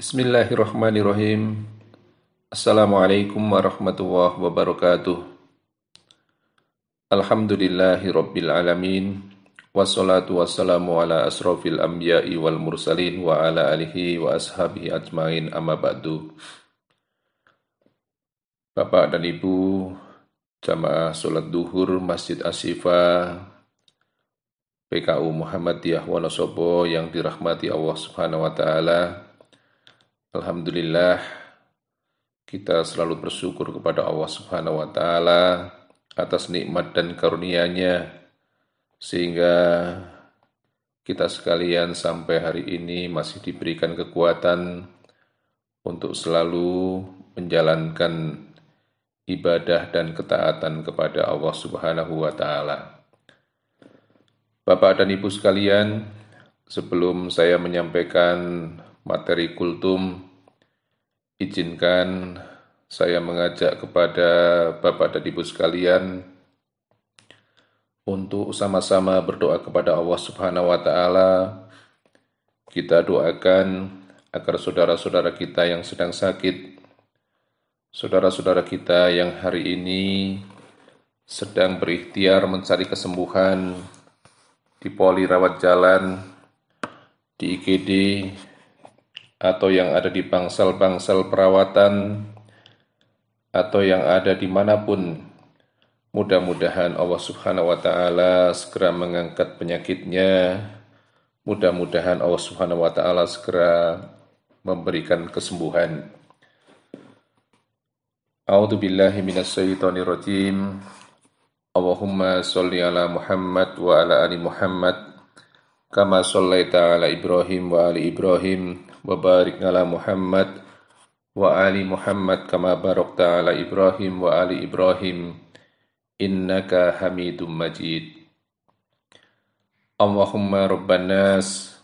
Bismillahirrahmanirrahim. Assalamualaikum warahmatullahi wabarakatuh. Alhamdulillahi rabbil alamin. Wassalatu wassalamu ala asrafil anbiya'i wal mursalin wa ala alihi wa ashabihi ajmain amma ba'du. Bapak dan Ibu jamaah sholat duhur Masjid Asyifa PKU Muhammadiyah Wonosobo yang dirahmati Allah Subhanahu wa taala. Alhamdulillah, kita selalu bersyukur kepada Allah Subhanahu wa taala atas nikmat dan karunia-Nya sehingga kita sekalian sampai hari ini masih diberikan kekuatan untuk selalu menjalankan ibadah dan ketaatan kepada Allah Subhanahu wa taala. Bapak dan Ibu sekalian, sebelum saya menyampaikan materi kultum, izinkan saya mengajak kepada Bapak dan Ibu sekalian untuk sama-sama berdoa kepada Allah Subhanahu wa taala. Kita doakan agar saudara-saudara kita yang sedang sakit, saudara-saudara kita yang hari ini sedang berikhtiar mencari kesembuhan di poli rawat jalan, di IGD, atau yang ada di bangsal-bangsal perawatan, atau yang ada dimanapun, mudah-mudahan Allah Subhanahu wa taala segera mengangkat penyakitnya, mudah-mudahan Allah Subhanahu wa taala segera memberikan kesembuhan. A'udzu billahi minasyaitonir rajim. Allahumma sholli ala Muhammad wa ala ali Muhammad kama shallaita ala Ibrahim wa ali Ibrahim wa barik ala Muhammad wa ali Muhammad kama barakta ala Ibrahim wa ali Ibrahim innaka Hamidum Majid. Allahumma rabban nas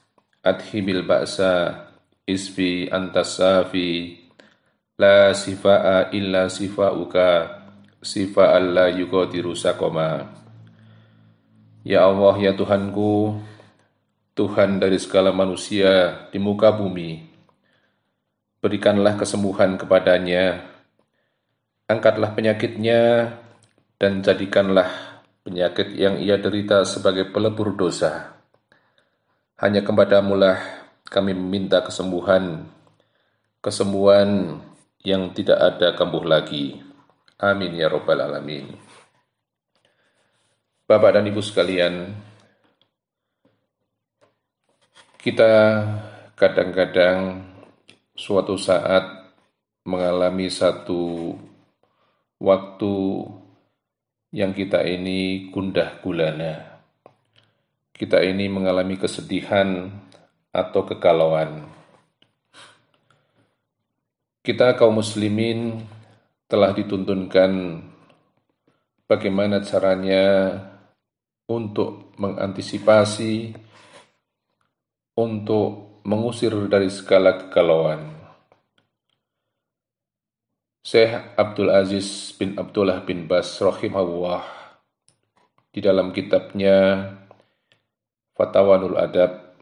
adhibil ba'sa isfi antas safi la sifaa illa sifauka sifa'an la yughadiru saqama. Ya Allah, ya Tuhanku, Tuhan dari segala manusia di muka bumi, berikanlah kesembuhan kepadanya, angkatlah penyakitnya, dan jadikanlah penyakit yang ia derita sebagai pelebur dosa. Hanya kepadamu-lah kami meminta kesembuhan, kesembuhan yang tidak ada kambuh lagi. Amin ya rabbal alamin. Bapak dan Ibu sekalian, kita kadang-kadang suatu saat mengalami satu waktu yang kita ini gundah gulana. Kita ini mengalami kesedihan atau kegalauan. Kita kaum muslimin telah dituntunkan bagaimana caranya untuk mengantisipasi, untuk mengusir dari segala kegalauan. Syekh Abdul Aziz bin Abdullah bin Bas rahimahullah di dalam kitabnya Fatawanul Adab,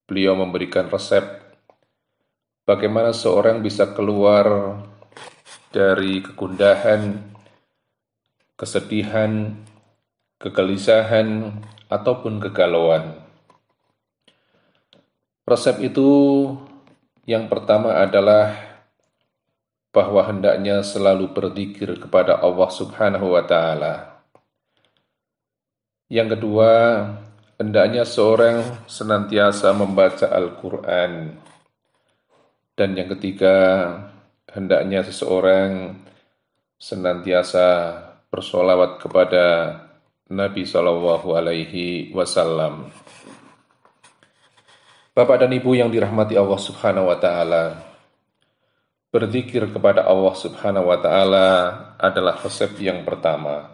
beliau memberikan resep bagaimana seorang bisa keluar dari kegundahan, kesedihan, kegelisahan, ataupun kegalauan. Resep itu yang pertama adalah bahwa hendaknya selalu berzikir kepada Allah Subhanahu wa taala. Yang kedua, hendaknya seorang senantiasa membaca Al-Qur'an. Dan yang ketiga, hendaknya seseorang senantiasa bersolawat kepada Nabi Shallallahu Alaihi Wasallam. Bapak dan Ibu yang dirahmati Allah Subhanahu wa taala, berzikir kepada Allah Subhanahu wa taala adalah resep yang pertama.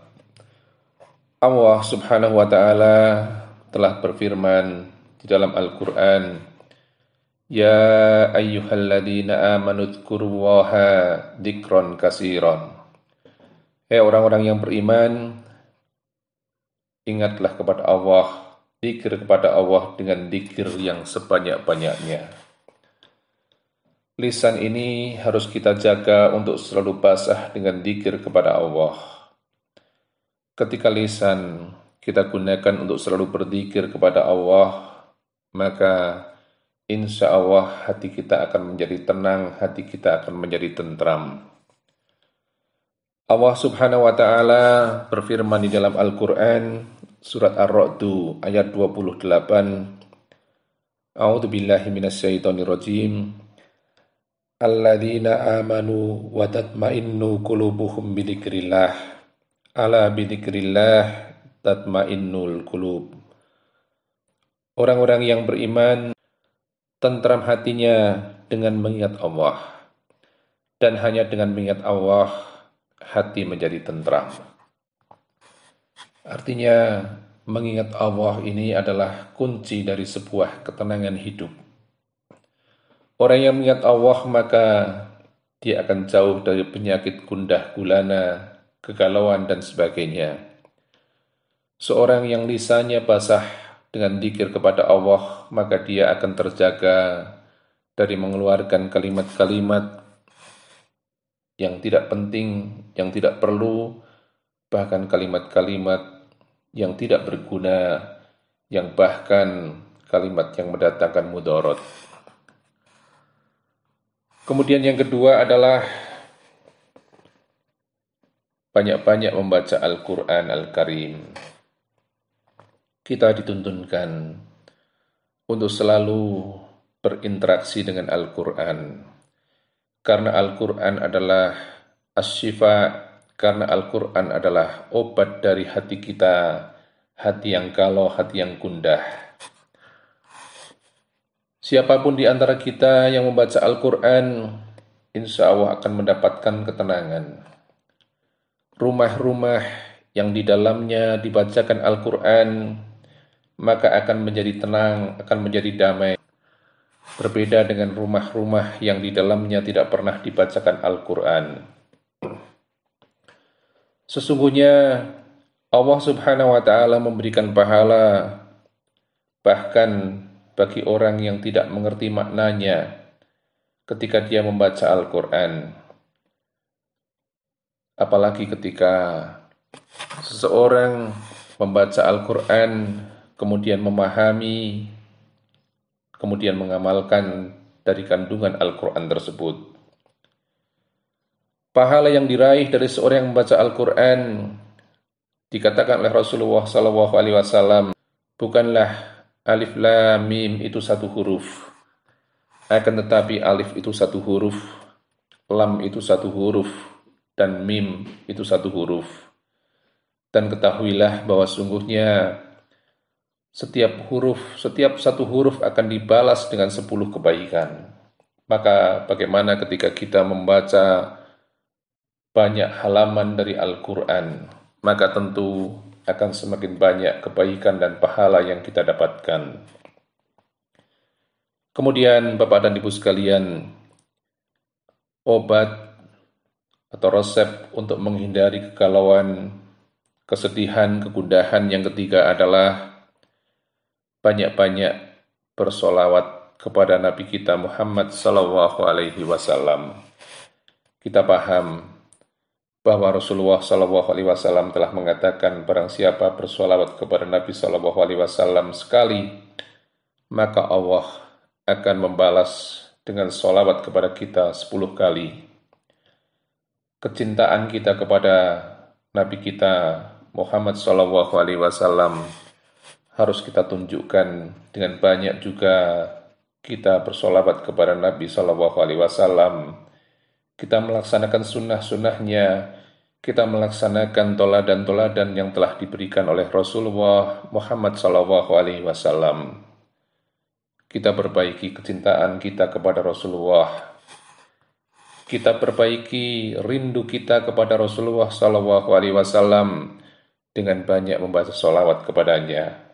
Allah Subhanahu wa taala telah berfirman di dalam Al-Qur'an, Ya ayyuhalladzina amanu dzkurullaha dzikran katsiran. Hai orang-orang yang beriman, ingatlah kepada Allah, zikir kepada Allah dengan zikir yang sebanyak-banyaknya. Lisan ini harus kita jaga untuk selalu basah dengan dzikir kepada Allah. Ketika lisan kita gunakan untuk selalu berzikir kepada Allah, maka insya Allah hati kita akan menjadi tenang, hati kita akan menjadi tentram. Allah Subhanahu wa Ta'ala berfirman di dalam Al-Quran, surat Ar-Ra'du ayat 28, A'udzu billahi minasyaitonir rajim. Alladzina amanu wa tatma'innu qulubuhum bidzikrillah. Ala bidzikrillah tatma'innul qulub. Orang-orang yang beriman tentram hatinya dengan mengingat Allah. Dan hanya dengan mengingat Allah hati menjadi tentram. Artinya mengingat Allah ini adalah kunci dari sebuah ketenangan hidup. Orang yang mengingat Allah maka dia akan jauh dari penyakit gundah gulana, kegalauan dan sebagainya. Seorang yang lisannya basah dengan dzikir kepada Allah, maka dia akan terjaga dari mengeluarkan kalimat-kalimat yang tidak penting, yang tidak perlu, bahkan kalimat-kalimat yang tidak berguna, yang bahkan kalimat yang mendatangkan mudarat. Kemudian yang kedua adalah banyak-banyak membaca Al-Quran Al-Karim. Kita dituntunkan untuk selalu berinteraksi dengan Al-Quran. Karena Al-Quran adalah as-syifa, karena Al-Quran adalah obat dari hati kita, hati yang galau, hati yang gundah. Siapapun di antara kita yang membaca Al-Quran, insya Allah akan mendapatkan ketenangan. Rumah-rumah yang di dalamnya dibacakan Al-Quran, maka akan menjadi tenang, akan menjadi damai. Berbeda dengan rumah-rumah yang di dalamnya tidak pernah dibacakan Al-Quran. Sesungguhnya Allah Subhanahu wa Ta'ala memberikan pahala bahkan bagi orang yang tidak mengerti maknanya ketika dia membaca Al-Quran. Apalagi ketika seseorang membaca Al-Quran, kemudian memahami, kemudian mengamalkan dari kandungan Al-Quran tersebut. Pahala yang diraih dari seorang yang membaca Al-Quran, dikatakan oleh Rasulullah SAW, bukanlah alif lam mim itu satu huruf, akan tetapi alif itu satu huruf, lam itu satu huruf, dan mim itu satu huruf. Dan ketahuilah bahwa sungguhnya setiap satu huruf akan dibalas dengan 10 kebaikan. Maka bagaimana ketika kita membaca banyak halaman dari Al-Quran, maka tentu akan semakin banyak kebaikan dan pahala yang kita dapatkan. Kemudian Bapak dan Ibu sekalian, obat atau resep untuk menghindari kegalauan, kesedihan, kegundahan yang ketiga adalah banyak-banyak bersolawat kepada Nabi kita Muhammad SAW. Kita paham bahwa Rasulullah SAW telah mengatakan barang siapa bersolawat kepada Nabi SAW sekali, maka Allah akan membalas dengan solawat kepada kita 10 kali. Kecintaan kita kepada Nabi kita Muhammad SAW harus kita tunjukkan dengan banyak juga kita bersolawat kepada Nabi SAW. Kita melaksanakan sunnah-sunnahnya, kita melaksanakan toladan-toladan yang telah diberikan oleh Rasulullah Muhammad SAW. Kita perbaiki kecintaan kita kepada Rasulullah. Kita perbaiki rindu kita kepada Rasulullah SAW dengan banyak membaca sholawat kepadanya.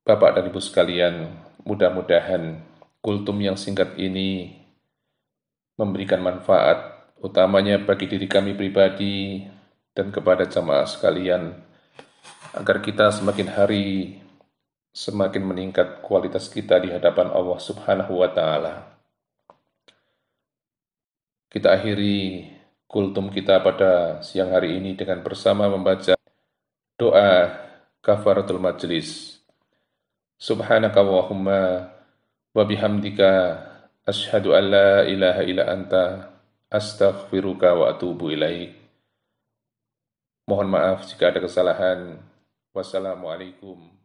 Bapak dan Ibu sekalian, mudah-mudahan kultum yang singkat ini memberikan manfaat, utamanya bagi diri kami pribadi dan kepada jamaah sekalian, agar kita semakin hari semakin meningkat kualitas kita di hadapan Allah Subhanahu wa Ta'ala. Kita akhiri kultum kita pada siang hari ini dengan bersama membaca doa kafaratul majlis. Subhanaka Allahumma wa bihamdika asyhadu an la ilaha illa anta astaghfiruka wa atubu ilaik. Mohon maaf jika ada kesalahan. Wassalamualaikum